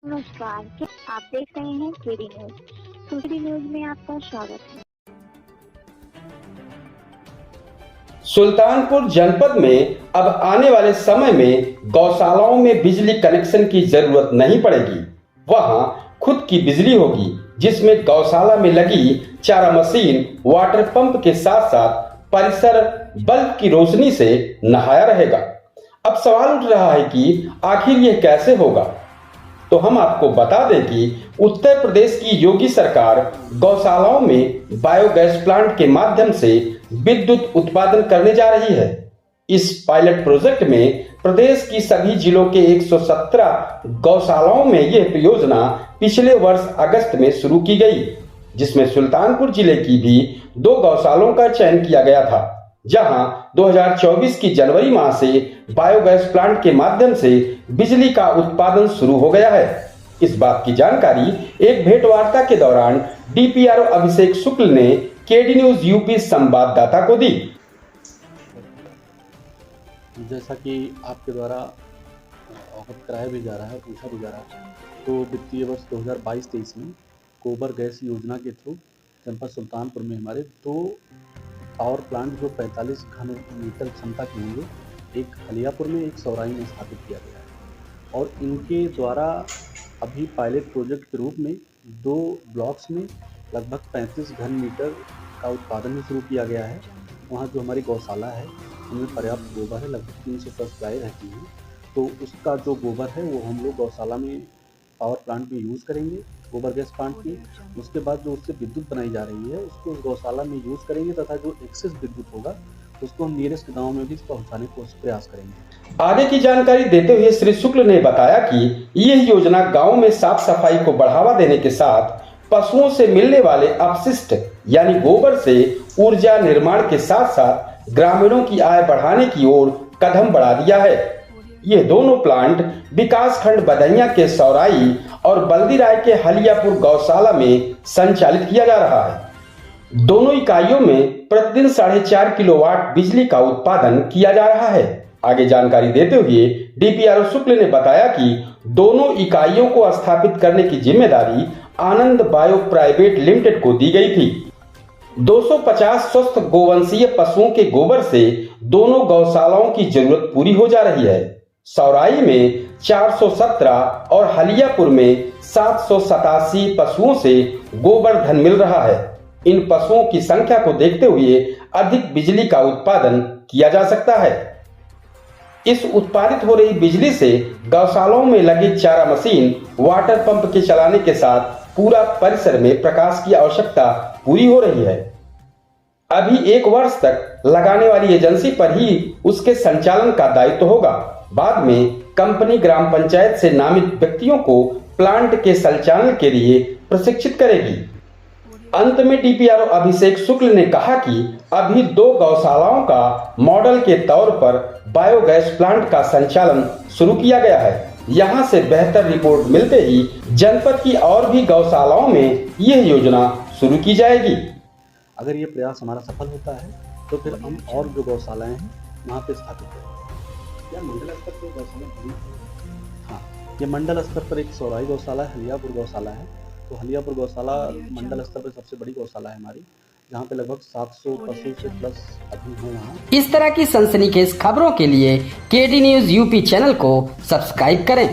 नमस्कार, क्या आप देख रहे हैं केडी न्यूज। केडी न्यूज में आपका स्वागत है। सुल्तानपुर जनपद में अब आने वाले समय में गौशालाओं में बिजली कनेक्शन की जरूरत नहीं पड़ेगी। वहां खुद की बिजली होगी, जिसमें गौशाला में लगी चारा मशीन, वाटर पंप के साथ साथ परिसर बल्ब की रोशनी से नहाया रहेगा। अब सवाल उठ रहा है कि आखिर यह कैसे होगा। तो हम आपको बता दें कि उत्तर प्रदेश की योगी सरकार गौशालाओं में बायोगैस प्लांट के माध्यम से विद्युत उत्पादन करने जा रही है। इस पायलट प्रोजेक्ट में प्रदेश की सभी जिलों के 117 गौशालाओं में यह योजना पिछले वर्ष अगस्त में शुरू की गई, जिसमें सुल्तानपुर जिले की भी 2 गौशालों का चयन किया गया था, जहां 2024 की जनवरी माह से बायोगैस प्लांट के माध्यम से बिजली का उत्पादन शुरू हो गया है। इस बात की जानकारी एक भेंटवार्ता के दौरान डीपीआरओ अभिषेक शुक्ल ने केडी न्यूज यूपी संवाददाता को दी। जैसा कि आपके द्वारा अवगत कराया भी जा रहा है, पूछा भी जा रहा है, तो वित्तीय वर्ष 2022-23 में गोबर गैस योजना के थ्रू जनपद सुल्तानपुर में हमारे 2 पावर प्लांट जो 45 घन मीटर क्षमता के होंगे, एक हलियापुर में, एक सौराई में स्थापित किया गया है। और इनके द्वारा अभी पायलट प्रोजेक्ट के रूप में 2 ब्लॉक्स में लगभग 35 घन मीटर का उत्पादन भी शुरू किया गया है। वहाँ जो हमारी गौशाला है उनमें पर्याप्त गोबर है, लगभग 310 गाय रहती हैं, तो उसका जो गोबर है वो हम लोग गौशाला में पावर प्लांट में यूज़ करेंगे, गोबर गैस प्लांट में। उसके बाद जो उससे विद्युत बनाई जा रही है उसको उस गौशाला में यूज़ करेंगे, तथा जो एक्सेस विद्युत होगा उसको हम नियरेस्ट गाँव में भी पहुँचाने का प्रयास करेंगे। आगे की जानकारी देते हुए श्री शुक्ल ने बताया कि यह योजना गाँव में साफ सफाई को बढ़ावा देने के साथ पशुओं से मिलने वाले अपशिष्ट यानी गोबर से ऊर्जा निर्माण के साथ साथ ग्रामीणों की आय बढ़ाने की ओर कदम बढ़ा दिया है। ये दोनों प्लांट विकास खंड बधैया के सौराई और बल्दीराय के हलियापुर गौशाला में संचालित किया जा रहा है। दोनों इकाइयों में प्रतिदिन 4.5 किलोवाट बिजली का उत्पादन किया जा रहा है। आगे जानकारी देते हुए डीपीआरओ शुक्ल ने बताया कि दोनों इकाइयों को स्थापित करने की जिम्मेदारी आनंद बायो प्राइवेट लिमिटेड को दी गई थी। 250 स्वस्थ गोवंशीय पशुओं के गोबर से दोनों गौशालाओं की जरूरत पूरी हो जा रही है। सौराई में 417 और हलियापुर में 787 पशुओं से गोबर धन मिल रहा है। इन पशुओं की संख्या को देखते हुए अधिक बिजली का उत्पादन किया जा सकता है। इस उत्पादित हो रही बिजली से गौशालाओं में लगे चारा मशीन, वाटर पंप के चलाने के साथ पूरा परिसर में प्रकाश की आवश्यकता पूरी हो रही है। अभी 1 वर्ष तक लगाने वाली एजेंसी पर ही उसके संचालन का दायित्व होगा। बाद में कंपनी ग्राम पंचायत से नामित व्यक्तियों को प्लांट के संचालन के लिए प्रशिक्षित करेगी। अंत में डीपीआरओ अभिषेक शुक्ल ने कहा कि अभी 2 गौशालाओं का मॉडल के तौर पर बायोगैस प्लांट का संचालन शुरू किया गया है। यहां से बेहतर रिपोर्ट मिलते ही जनपद की और भी गौशालाओं में यह योजना शुरू की जाएगी। अगर ये प्रयास हमारा सफल होता है तो फिर हम और जो गौशालाएं हैं वहाँ पे स्थापित करेंगे। मंडल स्तर पर गौशाला, हाँ, ये मंडल स्तर पर एक सौराई गौशाला है, हलियापुर गौशाला है। तो हलियापुर गौशाला मंडल स्तर पर सबसे बड़ी गौशाला है हमारी, जहाँ पे लगभग 700 पशु से प्लस अभी हैं वहाँ। इस तरह की सनसनीखेज खबरों के लिए केडी न्यूज यूपी चैनल को सब्सक्राइब करें।